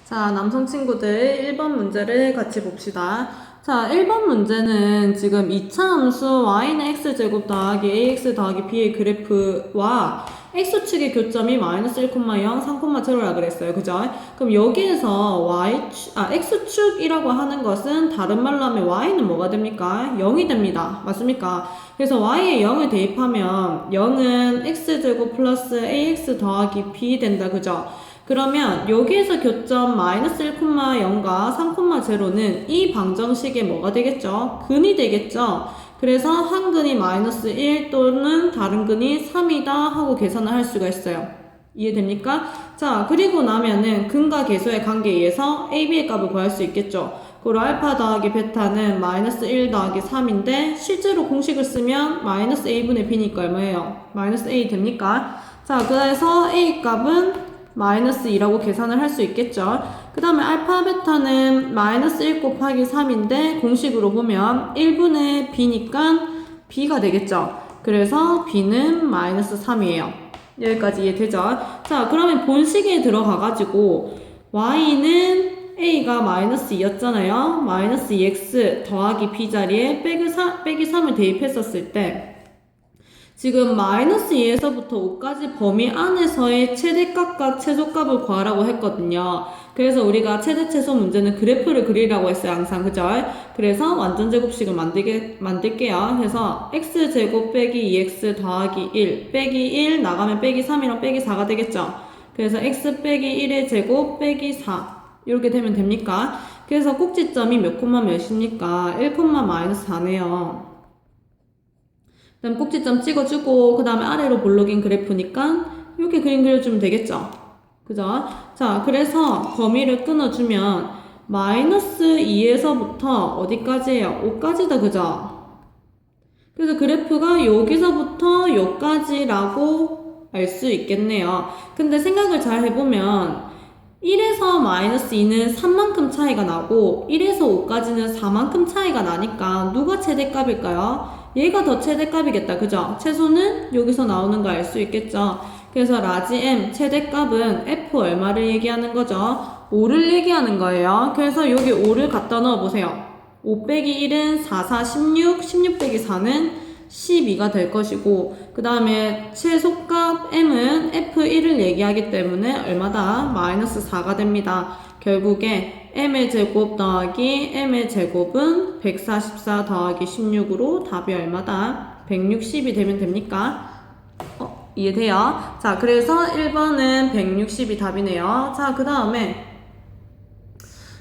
자, 남성 친구들 1번 문제를 같이 봅시다. 자, 1번 문제는 지금 2차 함수 y는 x제곱 더하기 ax 더하기 b의 그래프와 x축의 교점이 마이너스 1,0, 3,0라 그랬어요. 그죠? 그럼 여기에서 x축이라고 하는 것은 다른 말로 하면 y는 뭐가 됩니까? 0이 됩니다. 맞습니까? 그래서 y에 0을 대입하면 0은 x제곱 플러스 ax 더하기 b 된다. 그죠? 그러면 여기에서 교점 마이너스 1,0과 3,0는 이 방정식의 뭐가 되겠죠? 근이 되겠죠? 그래서 한 근이 마이너스 1 또는 다른 근이 3이다 하고 계산을 할 수가 있어요. 이해됩니까? 자, 그리고 나면은 근과 계수의 관계에 의해서 a, b의 값을 구할 수 있겠죠? 그리고 알파 더하기 베타는 마이너스 1 더하기 3인데 실제로 공식을 쓰면 마이너스 a분의 b니까 얼마예요? 마이너스 a 됩니까? 자, 그래서 a 값은 마이너스 2라고 계산을 할 수 있겠죠. 그 다음에 알파 베타는 마이너스 1 곱하기 3인데 공식으로 보면 1분의 b니까 b가 되겠죠. 그래서 b는 마이너스 3이에요. 여기까지 이해되죠? 자, 그러면 본식에 들어가가지고 y는 a가 마이너스 2였잖아요. 마이너스 2x 더하기 b 자리에 빼기 3을 대입했었을 때 지금 마이너스 2에서부터 5까지 범위 안에서의 최대값과 최소값을 구하라고 했거든요. 그래서 우리가 최대 최소 문제는 그래프를 그리라고 했어요. 항상. 그죠? 그래서 완전 제곱식을 만들게요. 그래서 x제곱 빼기 2x 더하기 1 빼기 1 나가면 빼기 3이랑 빼기 4가 되겠죠. 그래서 x 빼기 1의 제곱 빼기 4 이렇게 되면 됩니까? 그래서 꼭지점이 몇 콤마 몇입니까? 1 콤마 마이너스 4네요. 그 다음 꼭지점 찍어주고 그 다음에 아래로 볼록인 그래프니까 이렇게 그림 그려주면 되겠죠. 그죠? 자, 그래서 범위를 끊어주면 마이너스 2에서부터 어디까지예요? 5까지다. 그죠? 그래서 그래프가 여기서부터 여기까지라고 알 수 있겠네요. 근데 생각을 잘 해보면 1에서 마이너스 2는 3만큼 차이가 나고 1에서 5까지는 4만큼 차이가 나니까 누가 최대값일까요? 얘가 더 최대값이겠다. 그죠? 최소는 여기서 나오는 거 알 수 있겠죠? 그래서 라지 M 최대값은 F 얼마를 얘기하는 거죠? 5를 얘기하는 거예요. 그래서 여기 5를 갖다 넣어 보세요. 5 빼기 1은 4, 4, 16, 16 빼기 4는 12가 될 것이고 그 다음에 최소값 M은 F1을 얘기하기 때문에 얼마다? 마이너스 4가 됩니다. 결국에 m의 제곱 더하기 m의 제곱은 144 더하기 16으로 답이 얼마다? 160이 되면 됩니까? 이해돼요? 자, 그래서 1번은 160이 답이네요. 자, 그 다음에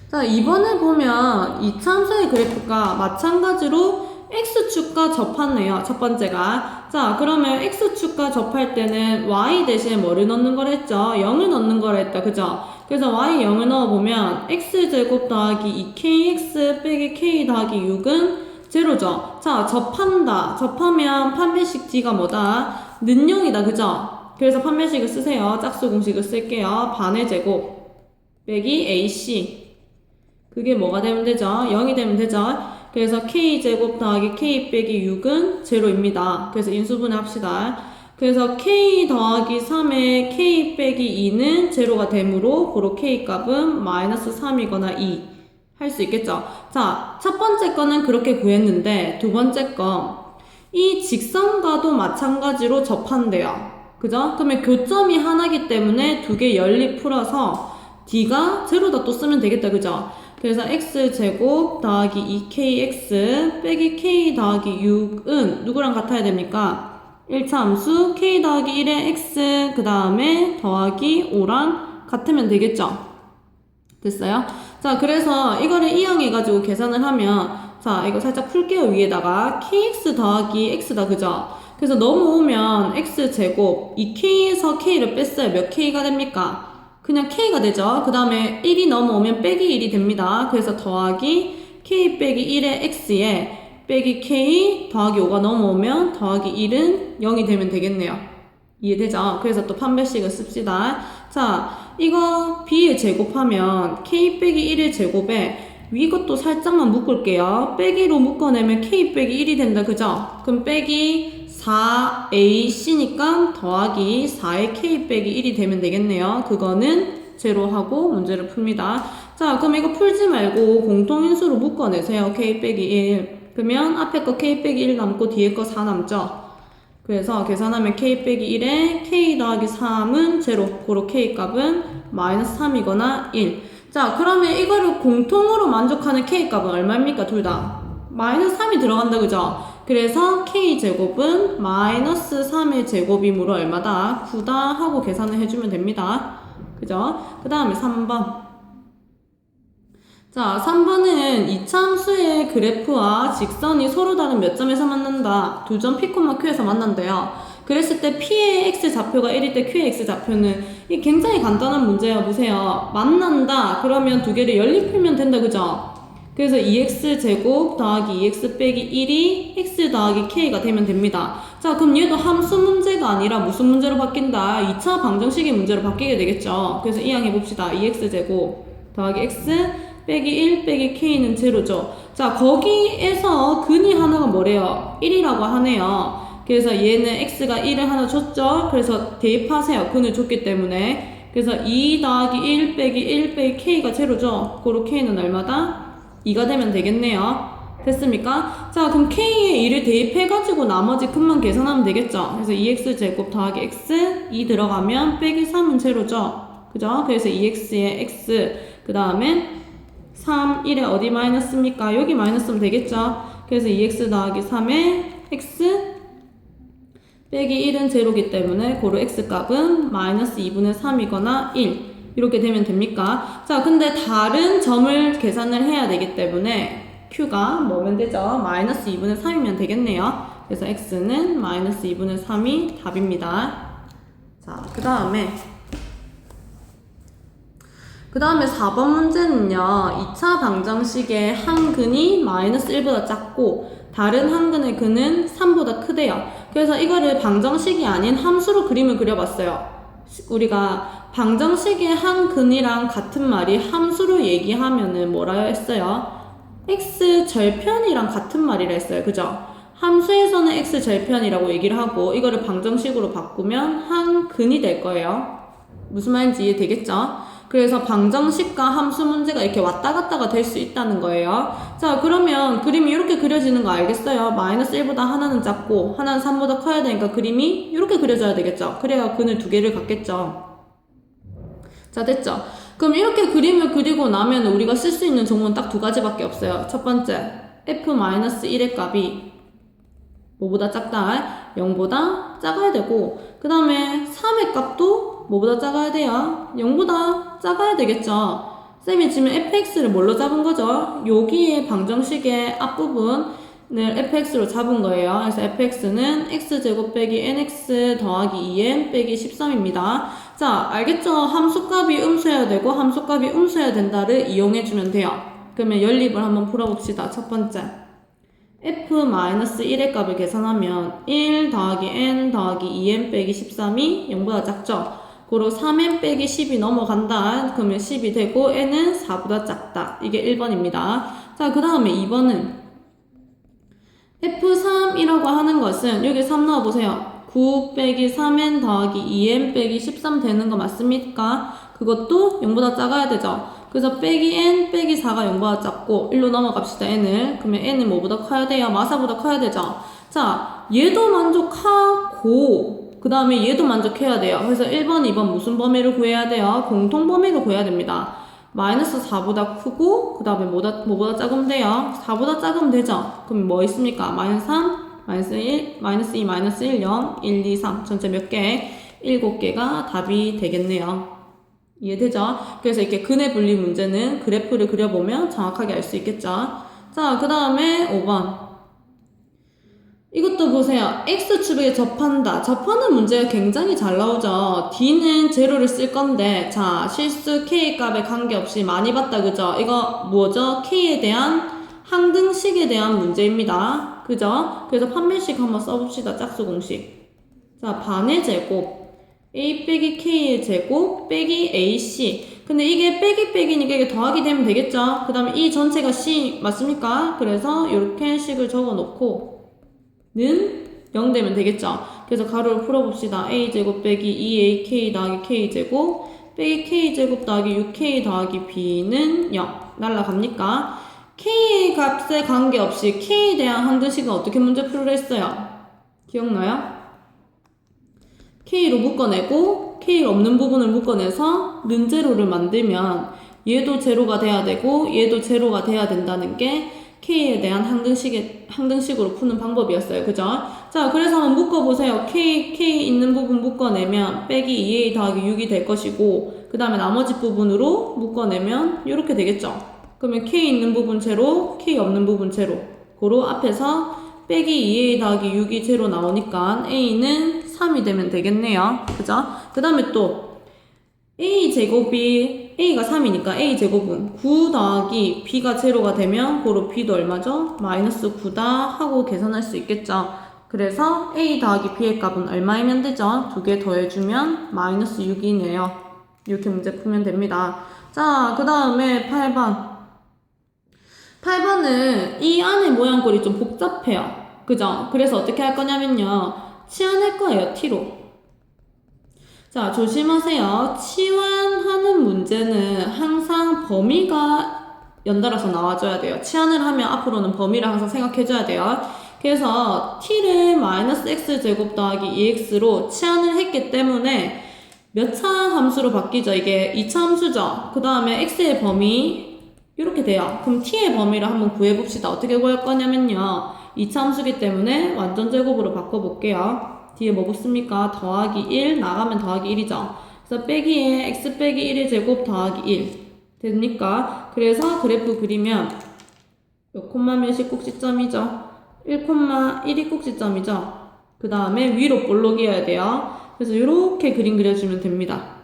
자, 2번을 보면 이차함수의 그래프가 마찬가지로 x축과 접하네요. 첫 번째가. 자, 그러면 x축과 접할 때는 y 대신에 뭐를 넣는 걸 했죠? 0을 넣는 걸 했다. 그죠? 그래서 y 0을 넣어보면 x제곱 더하기 2kx 빼기 k 더하기 6은 제로죠. 자, 접한다. 접하면 판별식 d가 뭐다? 는영이다. 그죠? 그래서 판별식을 쓰세요. 짝수 공식을 쓸게요. 반의 제곱 빼기 ac. 그게 뭐가 되면 되죠? 0이 되면 되죠? 그래서 k제곱 더하기 k 빼기 6은 제로입니다. 그래서 인수분해 합시다. 그래서 k 더하기 3의 k 빼기 2는 제로가 되므로 고로 k 값은 마이너스 3이거나 2 할 수 있겠죠. 자, 첫 번째 거는 그렇게 구했는데 두 번째 거 이 직선과도 마찬가지로 접한대요. 그죠? 그러면 교점이 하나이기 때문에 두 개 연립 풀어서 d가 제로다 또 쓰면 되겠다. 그죠? 그래서 x제곱 더하기 2kx 빼기 k 더하기 6은 누구랑 같아야 됩니까? 1차 함수 k 더하기 1의 x 그 다음에 더하기 5랑 같으면 되겠죠? 됐어요? 자, 그래서 이거를 이항해가지고 계산을 하면 자, 이거 살짝 풀게요. 위에다가 kx 더하기 x다. 그죠? 그래서 넘어오면 x제곱 2k에서 k를 뺐어요. 몇 k가 됩니까? 그냥 k가 되죠. 그 다음에 1이 넘어오면 빼기 1이 됩니다. 그래서 더하기 k 빼기 1의 x에 빼기 k 더하기 5가 넘어오면 더하기 1은 0이 되면 되겠네요. 이해되죠? 그래서 또 판별식을 씁시다. 자, 이거 b에 제곱하면 k 빼기 1의 제곱에 위 것도 살짝만 묶을게요. 빼기로 묶어내면 k 빼기 1이 된다. 그죠? 그럼 빼기 4ac니까 더하기 4의 k 빼기 1이 되면 되겠네요. 그거는 제로하고 문제를 풉니다. 자, 그럼 이거 풀지 말고 공통인수로 묶어내세요. k 빼기 1. 그러면 앞에 거 k 빼기 1 남고 뒤에 거 4 남죠? 그래서 계산하면 k 빼기 1에 k 더하기 3은 제로. 고로 k 값은 마이너스 3이거나 1. 자, 그러면 이거를 공통으로 만족하는 k 값은 얼마입니까? 둘 다. 마이너스 3이 들어간다, 그죠? 그래서 k제곱은 마이너스 3의 제곱이므로 얼마다? 9다 하고 계산을 해주면 됩니다. 그죠? 그 다음에 3번. 자, 3번은 이차함수의 그래프와 직선이 서로 다른 몇 점에서 만난다. 두 점 P, Q에서 만난대요. 그랬을 때 P의 X좌표가 1일 때 Q의 X좌표는 이 굉장히 간단한 문제예요. 보세요. 만난다. 그러면 두 개를 연립하면 된다. 그죠? 그래서 2x제곱 더하기 2x 빼기 1이 x 더하기 k가 되면 됩니다. 자, 그럼 얘도 함수 문제가 아니라 무슨 문제로 바뀐다? 2차 방정식의 문제로 바뀌게 되겠죠. 그래서 이항해봅시다. 2x제곱 더하기 x 빼기 1 빼기 k는 제로죠. 자, 거기에서 근이 하나가 뭐래요? 1이라고 하네요. 그래서 얘는 x가 1을 하나 줬죠. 그래서 대입하세요. 근을 줬기 때문에. 그래서 2 더하기 1 빼기 1 빼기 k가 제로죠. 고로 k는 얼마다? 2가 되면 되겠네요. 됐습니까? 자, 그럼 k에 2를 대입해가지고 나머지 근만 계산하면 되겠죠. 그래서 2x제곱 더하기 x 2 들어가면 빼기 3은 제로죠. 그죠? 그래서 2x에 x 그 다음에 3, 1에 어디 마이너스입니까? 여기 마이너스면 되겠죠. 그래서 2x 더하기 3에 x 빼기 1은 제로기 때문에 고로 x값은 마이너스 2분의 3이거나 1 이렇게 되면 됩니까? 자, 근데 다른 점을 계산을 해야 되기 때문에 q가 뭐면 되죠? 마이너스 2분의 3이면 되겠네요. 그래서 x는 마이너스 2분의 3이 답입니다. 자, 그 다음에 4번 문제는요. 2차 방정식의 한 근이 마이너스 1보다 작고 다른 한 근의 근은 3보다 크대요. 그래서 이거를 방정식이 아닌 함수로 그림을 그려봤어요. 우리가 방정식의 한 근이랑 같은 말이 함수로 얘기하면은 뭐라 했어요? x 절편이랑 같은 말이라 했어요. 그죠? 함수에서는 x 절편이라고 얘기를 하고 이거를 방정식으로 바꾸면 한 근이 될 거예요. 무슨 말인지 이해되겠죠? 그래서 방정식과 함수 문제가 이렇게 왔다 갔다가 될 수 있다는 거예요. 자, 그러면 그림이 이렇게 그려지는 거 알겠어요? 마이너스 1보다 하나는 작고 하나는 3보다 커야 되니까 그림이 이렇게 그려져야 되겠죠? 그래야 근을 두 개를 갖겠죠. 자, 됐죠? 그럼 이렇게 그림을 그리고 나면 우리가 쓸 수 있는 종목은 딱 두 가지밖에 없어요. 첫 번째, f-1의 값이 뭐보다 작다? 0보다 작아야 되고 그 다음에 3의 값도 뭐보다 작아야 돼요? 0보다 작아야 되겠죠. 쌤이 지금 fx를 뭘로 잡은 거죠? 여기에 방정식의 앞부분을 fx로 잡은 거예요. 그래서 fx는 x제곱 빼기 nx 더하기 2n 빼기 13입니다. 자, 알겠죠? 함수값이 음수해야 되고 함수값이 음수해야 된다를 이용해주면 돼요. 그러면 연립을 한번 풀어봅시다. 첫 번째, f-1의 값을 계산하면 1 더하기 n 더하기 2n 빼기 13이 0보다 작죠? 고로 3n 빼기 10이 넘어간다. 그러면 10이 되고 n은 4보다 작다. 이게 1번입니다. 자, 그 다음에 2번은 f3이라고 하는 것은 여기 3 넣어보세요. 9 빼기 3n 더하기 2n 빼기 13 되는 거 맞습니까? 그것도 0보다 작아야 되죠. 그래서 빼기 n 빼기 4가 0보다 작고 1로 넘어갑시다. n을. 그러면 n은 뭐보다 커야 돼요? 마사보다 커야 되죠. 자, 얘도 만족하고 그 다음에 얘도 만족해야 돼요. 그래서 1번, 2번 무슨 범위를 구해야 돼요? 공통 범위를 구해야 됩니다. 마이너스 4보다 크고 그 다음에 뭐보다 작으면 돼요? 4보다 작으면 되죠. 그럼 뭐 있습니까? 마이너스 3, 마이너스 1, 마이너스 2, 마이너스 1, 0, 1, 2, 3 전체 몇 개? 7개가 답이 되겠네요. 이해되죠? 그래서 이렇게 근의 분리 문제는 그래프를 그려보면 정확하게 알 수 있겠죠? 자, 그 다음에 5번. 이것도 보세요. X축에 접한다. 접하는 문제가 굉장히 잘 나오죠. D는 제로를 쓸 건데, 자, 실수 K 값에 관계없이 많이 봤다. 그죠? 이거 뭐죠? K에 대한 항등식에 대한 문제입니다. 그죠? 그래서 판별식 한번 써봅시다. 짝수 공식. 자, 반의 제곱. A 빼기 K의 제곱 빼기 AC. 근데 이게 빼기니까 이게 더하기 되면 되겠죠? 그 다음에 이 전체가 C 맞습니까? 그래서 이렇게 식을 적어 놓고 는 0 되면 되겠죠. 그래서 가로를 풀어봅시다. a제곱 빼기 2ak 더하기 k제곱 빼기 k제곱 더하기 6k 더하기 b는 0 날라갑니까? k의 값에 관계없이 k에 대한 항등식은 어떻게 문제 풀으려 했어요? 기억나요? k로 묶어내고 k 없는 부분을 묶어내서 는 제로를 만들면 얘도 제로가 돼야 되고 얘도 제로가 돼야 된다는 게 k에 대한 항등식으로 푸는 방법이었어요. 그죠? 자, 그래서 한번 묶어보세요. k 있는 부분 묶어내면 빼기 2a 더하기 6이 될 것이고 그 다음에 나머지 부분으로 묶어내면 이렇게 되겠죠. 그러면 k 있는 부분 제로, k 없는 부분 제로. 고로 앞에서 빼기 2a 더하기 6이 제로 나오니까 a는 3이 되면 되겠네요. 그죠? 그 다음에 또 a제곱이 a가 3이니까 a제곱은 9 더하기 b가 제로가 되면 고로 b도 얼마죠? 마이너스 9다 하고 계산할 수 있겠죠. 그래서 a 더하기 b의 값은 얼마이면 되죠? 두 개 더해주면 마이너스 6이네요. 이렇게 문제 풀면 됩니다. 자, 그 다음에 8번. 8번은 이 안의 모양꼴이 좀 복잡해요. 그죠? 그래서 어떻게 할 거냐면요. 치환할 거예요. t로. 자, 조심하세요. 치환하는 문제는 항상 범위가 연달아서 나와줘야 돼요. 치환을 하면 앞으로는 범위를 항상 생각해줘야 돼요. 그래서 t를 마이너스 x제곱 더하기 2x로 치환을 했기 때문에 몇 차 함수로 바뀌죠? 이게 2차 함수죠? 그 다음에 x의 범위 이렇게 돼요. 그럼 t의 범위를 한번 구해봅시다. 어떻게 구할 거냐면요. 2차 함수기 때문에 완전 제곱으로 바꿔볼게요. 뒤에 뭐 붙습니까? 더하기 1 나가면 더하기 1이죠. 그래서 빼기에 x 빼기 1의 제곱 더하기 1 됩니까? 그래서 그래프 그리면 몇 콤마 몇이 꼭지점이죠? 1,1이 꼭지점이죠? 그 다음에 위로 볼록이어야 돼요. 그래서 이렇게 그림 그려주면 됩니다.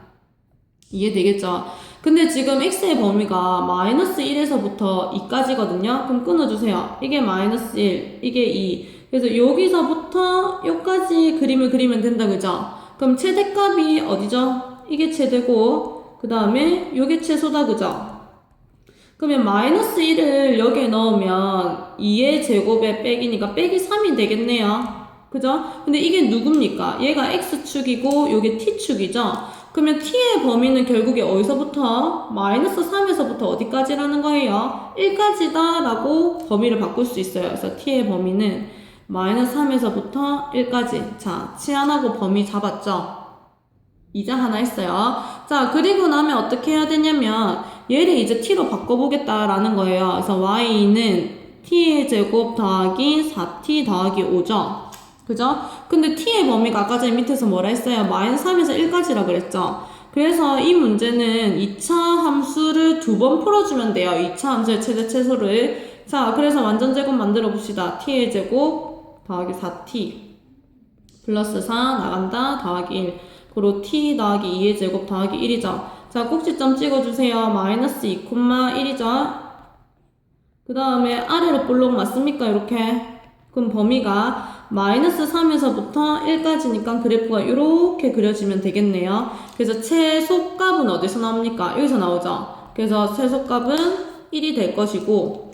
이해되겠죠? 근데 지금 x의 범위가 마이너스 1에서부터 2까지거든요. 그럼 끊어주세요. 이게 마이너스 1, 이게 2. 그래서 여기서부터 여기까지 그림을 그리면 된다, 그죠? 그럼 최대값이 어디죠? 이게 최대고, 그 다음에 요게 최소다, 그죠? 그러면 마이너스 1을 여기에 넣으면 2의 제곱에 빼기니까 빼기 3이 되겠네요. 그죠? 근데 이게 누굽니까? 얘가 x축이고 요게 t축이죠? 그러면 t의 범위는 결국에 어디서부터? 마이너스 3에서부터 어디까지라는 거예요? 1까지다 라고 범위를 바꿀 수 있어요. 그래서 t의 범위는 마이너스 3에서부터 1까지. 자, 치환하고 범위 잡았죠? 이제 하나 있어요. 자, 그리고 나면 어떻게 해야 되냐면 얘를 이제 t로 바꿔보겠다라는 거예요. 그래서 y는 t의 제곱 더하기 4t 더하기 5죠. 그죠? 근데 t의 범위가 아까 전에 밑에서 뭐라 했어요? 마이너스 3에서 1까지라 그랬죠? 그래서 이 문제는 2차 함수를 2번 풀어주면 돼요. 2차 함수의 최대 최소를. 자, 그래서 완전 제곱 만들어 봅시다. t의 제곱 더하기 4t 플러스 4 나간다 더하기 1 그리고 t 더하기 2의 제곱 더하기 1이죠. 자, 꼭지점 찍어주세요. 마이너스 2,1이죠. 그 다음에 아래로 볼록 맞습니까? 이렇게. 그럼 범위가 마이너스 3에서부터 1까지니까 그래프가 이렇게 그려지면 되겠네요. 그래서 최소값은 어디서 나옵니까? 여기서 나오죠. 그래서 최소값은 1이 될 것이고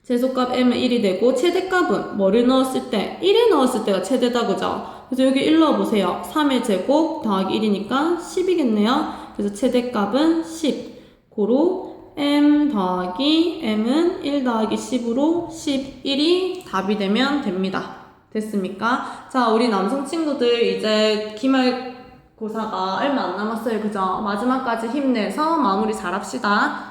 최소값 m은 1이 되고 최대값은 뭐를 넣었을 때? 1을 넣었을 때가 최대다, 그죠? 그래서 여기 1 넣어보세요. 3의 제곱 더하기 1이니까 10이겠네요. 그래서 최대값은 10. 고로 m 더하기 m은 1 더하기 10으로 11이 답이 되면 됩니다. 됐습니까? 자, 우리 남성 친구들 이제 기말고사가 얼마 안 남았어요. 그죠? 마지막까지 힘내서 마무리 잘 합시다.